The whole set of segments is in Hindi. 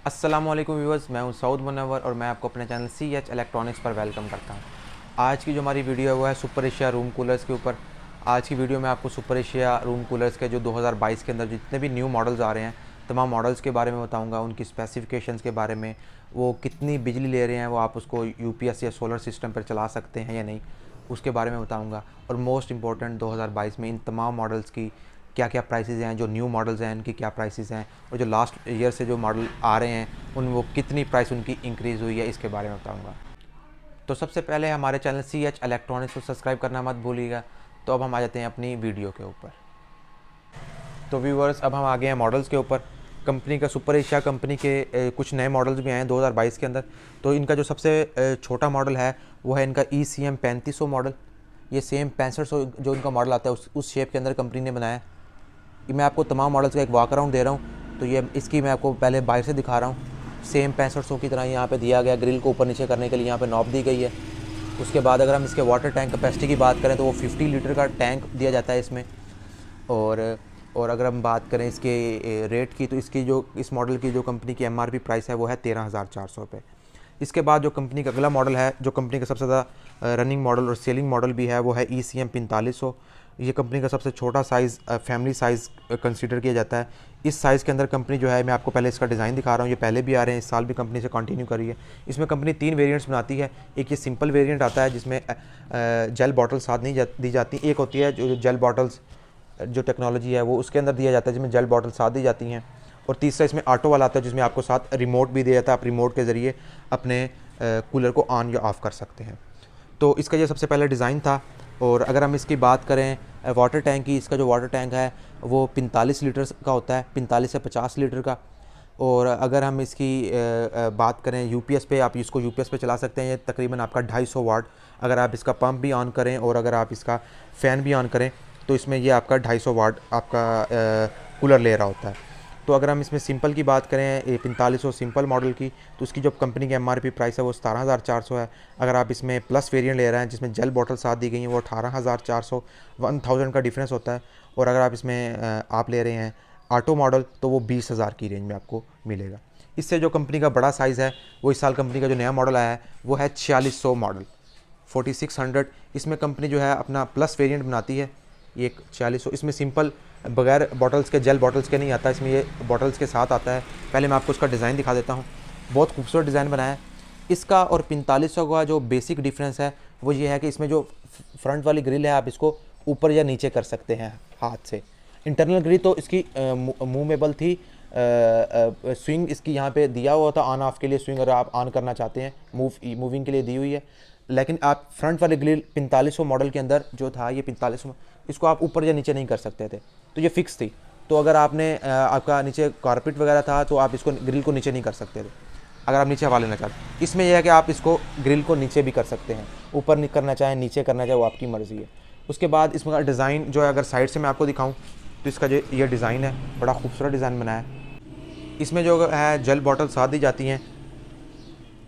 अस्सलाम वालेकुम व्यूअर्स, मैं हूं सऊद मुनव्वर और मैं आपको अपने चैनल CH इलेक्ट्रॉनिक्स पर वेलकम करता हूं। आज की जो हमारी वीडियो है वो है सुपर एशिया रूम कूलर्स के ऊपर। आज की वीडियो में आपको सुपर एशिया रूम कूलर्स के जो 2022 के अंदर जितने भी न्यू मॉडल्स आ रहे हैं तमाम मॉडल्स के बारे में बताऊंगा, उनकी स्पेसिफिकेशंस के बारे में, वो कितनी बिजली ले रहे हैं, वो आप उसको यूपीएस या सोलर सिस्टम पर चला सकते हैं या नहीं, उसके बारे में बताऊँगा। और मोस्ट इंपॉर्टेंट 2022 में इन तमाम मॉडल्स की क्या क्या प्राइसेस हैं, जो न्यू मॉडल्स हैं उनकी क्या प्राइसेस हैं, और जो लास्ट ईयर से जो मॉडल आ रहे हैं उन वो कितनी प्राइस उनकी इंक्रीज़ हुई है, इसके बारे में बताऊंगा। तो सबसे पहले हमारे चैनल CH इलेक्ट्रॉनिक्स को सब्सक्राइब करना मत भूलिएगा। तो अब हम आ जाते हैं अपनी वीडियो के ऊपर। तो व्यूवर्स, अब हम आ गए हैं मॉडल्स के ऊपर। कंपनी का सुपर एशिया कंपनी के कुछ नए मॉडल्स भी आए हैं 2022 के अंदर। तो इनका जो सबसे छोटा मॉडल है वो है इनका ECM 3500 मॉडल। ये सेम 6500 जो इनका मॉडल आता है उस शेप के अंदर कंपनी ने बनाया है। मैं आपको तमाम मॉडल्स का एक वॉक अराउंड दे रहा हूँ। तो ये इसकी मैं आपको पहले बाहर से दिखा रहा हूँ। सेम 6500 की तरह यहाँ पे दिया गया, ग्रिल को ऊपर नीचे करने के लिए यहाँ पे नॉब दी गई है। उसके बाद अगर हम इसके वाटर टैंक कैपेसिटी की बात करें तो वो 50 लीटर का टैंक दिया जाता है इसमें। और अगर हम बात करें इसके रेट की, तो इसकी जो इस मॉडल की जो कंपनी की MRP प्राइस है वो है 13,400 रुपये। इसके बाद जो कंपनी का अगला मॉडल है, जो कंपनी का सबसे ज़्यादा रनिंग मॉडल और सेलिंग मॉडल भी है, वो है ECM 4500। ये कंपनी का सबसे छोटा साइज़, फैमिली साइज़ कंसीडर किया जाता है। इस साइज़ के अंदर कंपनी जो है, मैं आपको पहले इसका डिज़ाइन दिखा रहा हूँ। ये पहले भी आ रहे हैं, इस साल भी कंपनी से कंटिन्यू कर रही है। इसमें कंपनी 3 वेरिएंट्स बनाती है। एक ये सिंपल वेरिएंट आता है जिसमें जेल बॉटल साथ नहीं दी जाती। एक होती है जो जेल बॉटल्स जो टेक्नोलॉजी है वो उसके अंदर दिया जाता है, जिसमें जेल बॉटल साथ दी जाती हैं। और तीसरा इसमें ऑटो वाला आता है जिसमें आपको साथ रिमोट भी दिया जाता है। आप रिमोट के ज़रिए अपने कूलर को ऑन या ऑफ़ कर सकते हैं। तो इसका ये सबसे पहला डिज़ाइन था। और अगर हम इसकी बात करें वाटर टैंक की, इसका जो वाटर टैंक है वो 45 लीटर का होता है, 45 से 50 लीटर का। और अगर हम इसकी बात करें यूपीएस पे, आप इसको यूपीएस पे चला सकते हैं। ये तकरीबन आपका 250 वाट। अगर आप इसका पंप भी ऑन करें और अगर आप इसका फ़ैन भी ऑन करें तो इसमें ये आपका 250 वाट आपका कूलर ले रहा होता है। तो अगर हम इसमें सिंपल की बात करें 4500 सिंपल मॉडल की, तो उसकी जो कंपनी की MRP प्राइस है वो 17,400 है। अगर आप इसमें प्लस वेरिएंट ले रहे हैं जिसमें जेल बॉटल साथ दी गई हैं वो 18,400, 1000 का डिफरेंस होता है। और अगर आप इसमें आप ले रहे हैं ऑटो मॉडल तो वो 20,000 की रेंज में आपको मिलेगा। इससे जो कंपनी का बड़ा साइज़ है वो इस साल कंपनी का जो नया मॉडल आया है वो है 4600 मॉडल, 4600। इसमें कंपनी जो है अपना प्लस वेरिएंट बनाती है। ये 4600, इसमें सिंपल बगैर बॉटल्स के, जेल बॉटल्स के नहीं आता, इसमें ये बॉटल्स के साथ आता है। पहले मैं आपको उसका डिज़ाइन दिखा देता हूँ। बहुत खूबसूरत डिज़ाइन बनाया है इसका। और 4500 का जो बेसिक डिफरेंस है वो ये है कि इसमें जो फ्रंट वाली ग्रिल है आप इसको ऊपर या नीचे कर सकते हैं हाथ से। इंटरनल ग्रिल तो इसकी मूवेबल थी। स्विंग इसकी यहाँ पे दिया हुआ था ऑन ऑफ के लिए, स्विंग अगर आप ऑन करना चाहते हैं मूविंग के लिए दी हुई है। लेकिन आप फ्रंट वाले ग्रिल 4500 मॉडल के अंदर जो था, ये 4500, इसको आप ऊपर या नीचे नहीं कर सकते थे, तो ये फिक्स थी। तो अगर आपने आपका नीचे कारपेट वगैरह था तो आप इसको ग्रिल को नीचे नहीं कर सकते थे अगर आप नीचे हवा लेना चाहते। इसमें यह है कि आप इसको ग्रिल को नीचे भी कर सकते हैं, ऊपर नहीं करना चाहें नीचे करना चाहे वो आपकी मर्ज़ी है। उसके बाद इसमें डिज़ाइन जो है, अगर साइड से मैं आपको दिखाऊँ तो इसका जो ये डिज़ाइन है बड़ा खूबसूरत डिज़ाइन बनाया है। इसमें जो है जेल बॉटल साथ दी जाती हैं,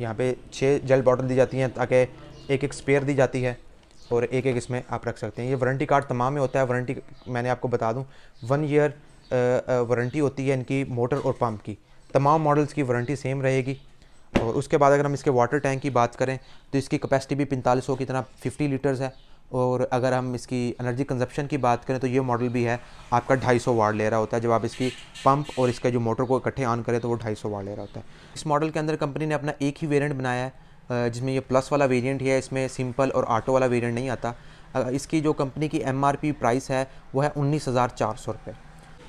यहाँ पे 6 जेल बॉटल दी जाती हैं ताकि एक एक स्पेयर दी जाती है और एक एक इसमें आप रख सकते हैं। ये वारंटी कार्ड तमाम में होता है। वारंटी मैंने आपको बता दूं 1 ईयर वारंटी होती है इनकी मोटर और पंप की। तमाम मॉडल्स की वारंटी सेम रहेगी। और उसके बाद अगर हम इसके वाटर टैंक की बात करें तो इसकी कैपेसिटी भी 4500 की तरह 50 लीटर्स है। और अगर हम इसकी एनर्जी कंजप्शन की बात करें तो ये मॉडल भी है आपका 250 वाट ले रहा होता है। जब आप इसकी पंप और इसका जो मोटर को इकट्ठे ऑन करें तो वो 250 वाट ले रहा होता है। इस मॉडल के अंदर कंपनी ने अपना एक ही वेरिएंट बनाया है जिसमें ये प्लस वाला वेरिएंट है। इसमें सिंपल और ऑटो वाला वेरिएंट नहीं आता। इसकी जो कंपनी की MRP प्राइस है वो है 19,400 रुपये।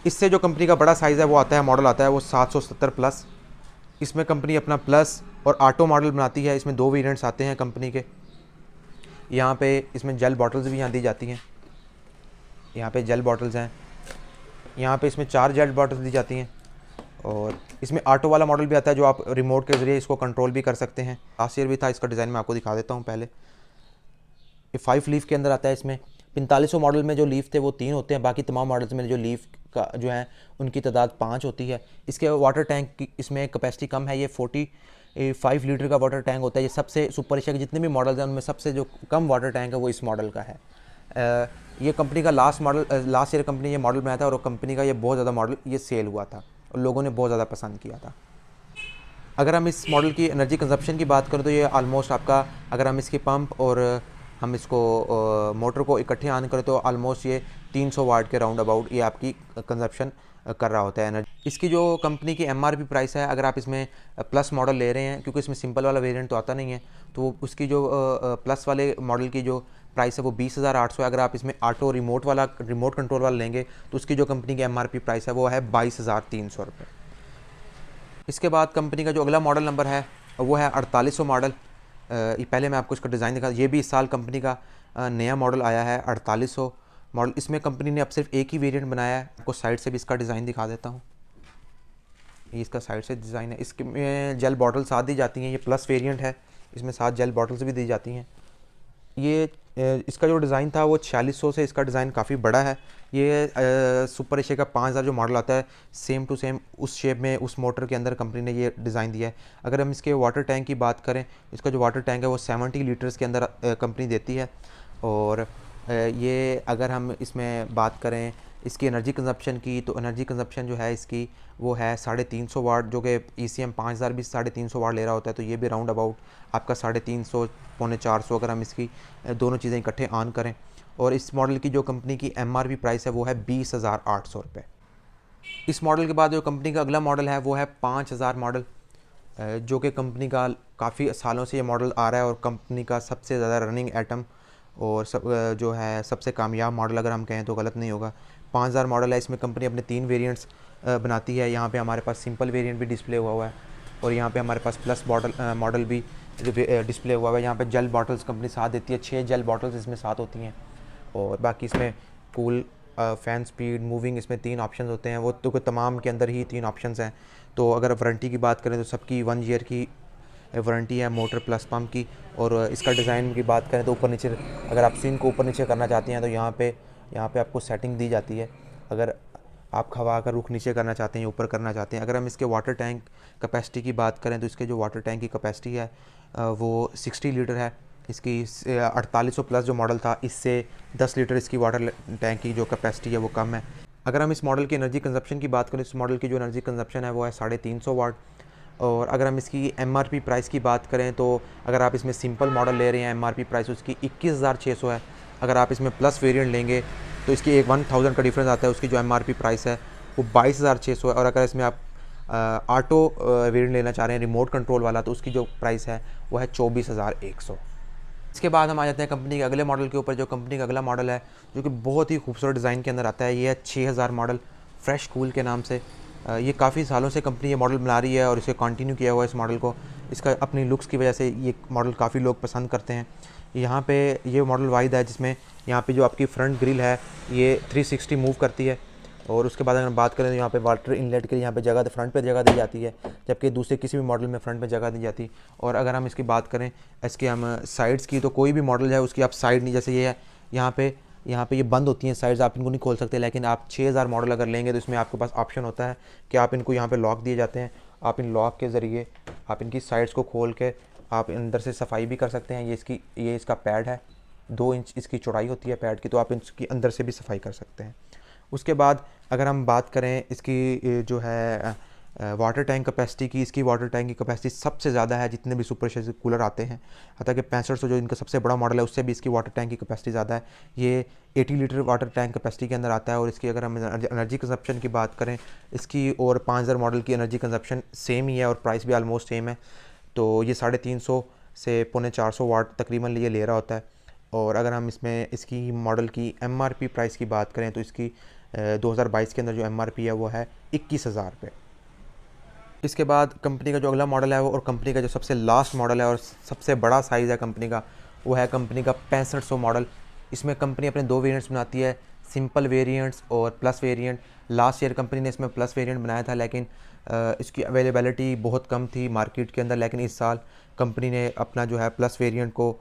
इससे जो कंपनी का बड़ा साइज़ है वो आता है, मॉडल आता है वो 770 प्लस। इसमें कंपनी अपना प्लस और ऑटो मॉडल बनाती है। इसमें 2 वेरिएंट्स आते हैं कंपनी के। यहाँ पे इसमें जेल बॉटल्स भी यहाँ दी जाती हैं, यहाँ पे जेल बॉटल्स हैं। यहाँ पे इसमें 4 जेल बॉटल्स दी जाती हैं। और इसमें ऑटो वाला मॉडल भी आता है जो आप रिमोट के ज़रिए इसको कंट्रोल भी कर सकते हैं। लास्ट ईयर भी था। इसका डिज़ाइन मैं आपको दिखा देता हूँ पहले। ये 5 लीफ के अंदर आता है। इसमें 4500 मॉडल में जो लीफ थे वो 3 होते हैं, बाकी तमाम मॉडल्स में जो लीफ का जो है उनकी तादाद 5 होती है। इसके वाटर टैंक की इसमें कैपेसिटी कम है, ये 45 लीटर का वाटर टैंक होता है। ये सबसे सुपर एशिया के जितने भी मॉडल्स हैं उनमें सबसे जो कम वाटर टैंक है वो इस मॉडल का है। ये कंपनी का लास्ट ईयर कंपनी ये मॉडल बनाया था और कंपनी का ये बहुत ज़्यादा मॉडल ये सेल हुआ था और लोगों ने बहुत ज़्यादा पसंद किया था। अगर हम इस मॉडल की एनर्जी कंजप्शन की बात करें तो ये ऑलमोस्ट आपका, अगर हम इसकी पंप और हम इसको मोटर को इकट्ठे ऑन करें तो ऑलमोस्ट ये 300 वाट के राउंड अबाउट ये आपकी कंजप्शन कर रहा होता है एनर्जी। इसकी जो कंपनी की एमआरपी प्राइस है, अगर आप इसमें प्लस मॉडल ले रहे हैं, क्योंकि इसमें सिंपल वाला वेरिएंट तो आता नहीं है, तो उसकी जो प्लस वाले मॉडल की जो प्राइस है वो 20,800 है। अगर आप इसमें ऑटो रिमोट कंट्रोल वाला लेंगे तो उसकी जो कंपनी की एमआरपी प्राइस है वो है 22,300 रुपये। इसके बाद कंपनी का जो अगला मॉडल नंबर है वो है 4800 मॉडल। ये पहले मैं आपको इसका डिज़ाइन दिखा, ये भी इस साल कंपनी का नया मॉडल आया है 4800 मॉडल। इसमें कंपनी ने अब सिर्फ एक ही वेरिएंट बनाया है। आपको साइड से भी इसका डिज़ाइन दिखा देता हूँ। ये इसका साइड से डिज़ाइन है। इसमें जेल बॉटल साथ दी जाती हैं। ये प्लस वेरिएंट है, इसमें साथ जेल बॉटल्स भी दी जाती हैं। ये इसका जो डिज़ाइन था वो 4600 से इसका डिज़ाइन काफ़ी बड़ा है। ये सुपर एशिया का 5000 जो मॉडल आता है सेम टू सेम उस शेप में उस मोटर के अंदर कंपनी ने ये डिज़ाइन दिया है। अगर हम इसके वाटर टैंक की बात करें, इसका जो वाटर टैंक है वो 70 लीटर्स के अंदर कंपनी देती है। और ये अगर हम इसमें बात करें इसकी एनर्जी कंजप्शन की, तो एनर्जी कंजप्शन जो है इसकी वो है 350 वाट, जो कि ECM 5000 भी 350 वाट ले रहा होता है। तो ये भी राउंड अबाउट आपका 350 पौने 400 अगर हम इसकी दोनों चीज़ें इकट्ठे ऑन करें। और इस मॉडल की जो कंपनी की एमआरपी प्राइस है वो है 20,800 रुपये। इस मॉडल के बाद जो कंपनी का अगला मॉडल है वो है 5000 मॉडल, जो कि कंपनी का काफ़ी सालों से ये मॉडल आ रहा है और कंपनी का सबसे ज़्यादा रनिंग आइटम और जो है सबसे कामयाब मॉडल अगर हम कहें तो गलत नहीं होगा। 5000 मॉडल है। इसमें कंपनी अपने 3 वेरिएंट्स बनाती है। यहाँ पे हमारे पास सिंपल वेरिएंट भी डिस्प्ले हुआ है और यहाँ पे हमारे पास प्लस मॉडल भी डिस्प्ले हुआ है। यहाँ पे जेल बॉटल्स कंपनी साथ देती है, 6 जेल बॉटल्स इसमें साथ होती हैं। और बाकी इसमें कूल, फ़ैन स्पीड, मूविंग, इसमें 3 ऑप्शन होते हैं। वो तो तमाम के अंदर ही 3 ऑप्शन हैं। तो अगर वारंटी की बात करें तो सबकी 1 ईयर की वारंटी है मोटर प्लस पंप की। और इसका डिज़ाइन की बात करें तो ऊपर नीचे, अगर आप स्विंग को ऊपर नीचे करना चाहते हैं तो यहाँ पे आपको सेटिंग दी जाती है। अगर आप हवा का रुख नीचे करना चाहते हैं, ऊपर करना चाहते हैं। अगर हम इसके वाटर टैंक कैपेसिटी की बात करें तो इसके जो वाटर टैंक की कैपेसिटी है वो 60 लीटर है। इसकी 4800 प्लस जो मॉडल था इससे 10 लीटर इसकी वाटर टैंक की जो कैपेसिटी है वो कम है। अगर हम इस मॉडल की एनर्जी कंजप्शन की बात करें, इस मॉडल की जो एनर्जी कंजप्शन है वो है 350 वाट। और अगर हम इसकी एमआरपी प्राइस की बात करें तो अगर आप इसमें सिंपल मॉडल ले रहे हैं एमआरपी प्राइस उसकी 21,600 है। अगर आप इसमें प्लस वेरिएंट लेंगे तो इसकी एक 1000 का डिफरेंस आता है, उसकी जो एमआरपी प्राइस है वो 22,600 है। और अगर इसमें आप ऑटो वेरिएंट लेना चाह रहे हैं रिमोट कंट्रोल वाला तो उसकी जो प्राइस है वो है 24,100। इसके बाद हम आ जाते हैं कंपनी के अगले मॉडल के ऊपर। जो कंपनी का अगला मॉडल है जो कि बहुत ही खूबसूरत डिज़ाइन के अंदर आता है, ये है 6000 मॉडल फ्रेश कूल के नाम से। ये काफ़ी सालों से कंपनी ये मॉडल बना रही है और इसे कंटिन्यू किया हुआ है इस मॉडल को। इसका अपनी लुक्स की वजह से ये मॉडल काफ़ी लोग पसंद करते हैं। यहाँ पे ये मॉडल वाहिद है जिसमें यहाँ पे जो आपकी फ्रंट ग्रिल है ये 360 मूव करती है। और उसके बाद अगर हम बात करें तो यहाँ पे वाटर इनलेट के लिए यहाँ पे जगह फ्रंट पे जगह दी जाती है, जबकि दूसरे किसी भी मॉडल में फ्रंट पे जगह दी जाती। और अगर हम इसकी बात करें इसके हम साइड्स की, तो कोई भी मॉडल है उसकी आप साइड नहीं, जैसे ये है यहाँ पे ये बंद होती हैं साइड्स, आप इनको नहीं खोल सकते। लेकिन आप 6000 मॉडल अगर लेंगे तो इसमें आपके पास ऑप्शन होता है कि आप इनको यहाँ पे लॉक दिए जाते हैं। आप इन लॉक के ज़रिए आप इनकी साइड्स को खोल के आप अंदर से सफाई भी कर सकते हैं। ये इसका पैड है, 2 इंच इसकी चौड़ाई होती है पैड की, तो आप इसकी अंदर से भी सफाई कर सकते हैं। उसके बाद अगर हम बात करें इसकी जो है वाटर टैंक कैपेसिटी की, इसकी वाटर टैंक की कैपेसिटी सबसे ज़्यादा है जितने भी सुपर एशिया कूलर आते हैं। हत्ता कि 6500 जो इनका सबसे बड़ा मॉडल है उससे भी इसकी वाटर टैंक की कैपेसिटी ज़्यादा है। ये 80 लीटर वाटर टैंक कैपेसिटी के अंदर आता है। और इसकी अगर हम एनर्जी कंजप्शन की बात करें, इसकी और 5000 मॉडल की एनर्जी कंजप्शन सेम ही है और प्राइस भी आलमोस्ट सेम है। तो ये 350 से पौने 400 वाट तकरीबन ये ले रहा होता है। और अगर हम इसमें इसकी मॉडल की एमआरपी प्राइस की बात करें तो इसकी 2022 के अंदर जो एमआरपी है वो है 21,000 रुपये। इसके बाद कंपनी का जो अगला मॉडल है वो और कंपनी का जो सबसे लास्ट मॉडल है और सबसे बड़ा साइज़ है कंपनी का, वो है कंपनी का 6500 मॉडल। इसमें कंपनी अपने 2 वेरिएंट्स बनाती है, सिंपल वेरिएंट्स और plus variant. Last year company ने इसमें प्लस वेरिएंट बनाया था, लेकिन इसकी अवेलेबिलिटी बहुत कम थी मार्केट के अंदर। लेकिन इस साल कंपनी ने अपना जो है प्लस वेरिएंट को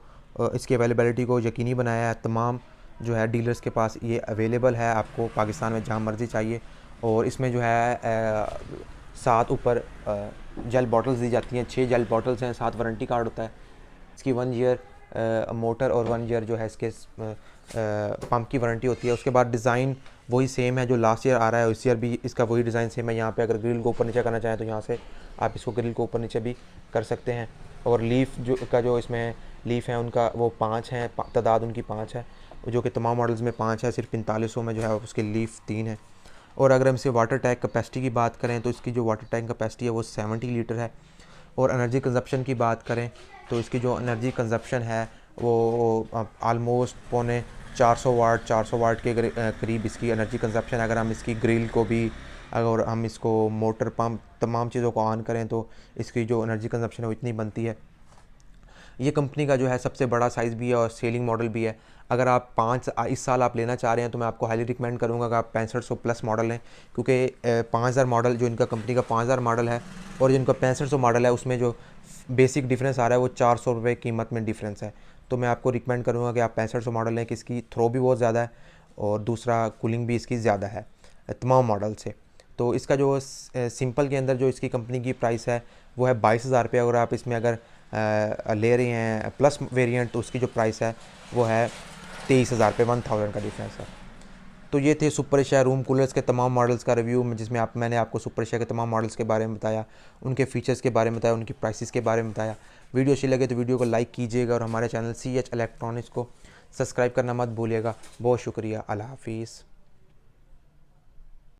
इसकी अवेलेबिलिटी को यकीनी बनाया है। तमाम जो है डीलर्स के पास ये अवेलेबल है, आपको पाकिस्तान में जहाँ मर्ज़ी चाहिए। और इसमें जो है साथ ऊपर जेल बॉटल्स दी जाती हैं, 6 जेल बॉटल्स हैं, साथ वारंटी कार्ड होता है। इसकी 1 ईयर मोटर और 1 ईयर जो है इसके पंप की वारंटी होती है। उसके बाद डिज़ाइन वही सेम है जो लास्ट ईयर आ रहा है, इस ईयर भी इसका वही डिज़ाइन सेम है। यहाँ पे अगर ग्रिल को ऊपर नीचे करना चाहें तो यहाँ से आप इसको ग्रिल को ऊपर नीचे भी कर सकते हैं। और लीफ जो इसमें लीफ है उनका वो 5 हैं, तादाद उनकी 5 है, जो कि तमाम मॉडल्स में 5 है। सिर्फ 4500 में जो है उसकी लीफ 3 है। और अगर हम इसे वाटर टैंक कैपेसिटी की बात करें तो इसकी जो वाटर टैंक कैपेसिटी है वो 70 लीटर है। और एनर्जी कंजप्शन की बात करें तो इसकी जो एनर्जी कंजप्शन है वो आलमोस्ट पौने 400 वाट के करीब इसकी एनर्जी कंजप्शन है। अगर हम इसकी ग्रिल को भी, अगर हम इसको मोटर पंप तमाम चीज़ों को ऑन करें तो इसकी जो एनर्जी कंजप्शन है वो इतनी बनती है। ये कंपनी का जो है सबसे बड़ा साइज़ भी है और सेलिंग मॉडल भी है। अगर आप इस साल आप लेना चाह रहे हैं तो मैं आपको हाईली रिकमेंड करूँगा कि आप 6500 प्लस मॉडल लें, क्योंकि 5000 मॉडल जो इनका कंपनी का 5000 मॉडल है और जो इनका 6500 मॉडल है उसमें जो बेसिक डिफरेंस आ रहा है वो 400 रुपये कीमत में डिफरेंस है। तो मैं आपको रिकमेंड करूँगा कि आप 6500 मॉडल लें, कि इसकी थ्रो भी बहुत ज़्यादा है और दूसरा कूलिंग भी इसकी ज़्यादा है तमाम मॉडल से। तो इसका जो सिंपल के अंदर जो इसकी कंपनी की प्राइस है वो है 22,000 रुपये। अगर आप इसमें अगर ले रहे हैं प्लस वेरिएंट तो उसकी जो प्राइस है वो है 23,000 रुपये, 1000 का डिफरेंस है। तो ये थे सुपर एशिया रूम कूलर्स के तमाम मॉडल्स का रिव्यू, जिसमें मैंने आपको सुपर एशिया के तमाम मॉडल्स के बारे में बताया, उनके फीचर्स के बारे में बताया, उनकी प्राइसेस के बारे में बताया। वीडियो अच्छी लगे तो वीडियो को लाइक कीजिएगा और हमारे चैनल CH इलेक्ट्रॉनिक्स को सब्सक्राइब करना मत भूलिएगा। बहुत शुक्रिया। अल्लाह हाफिज़।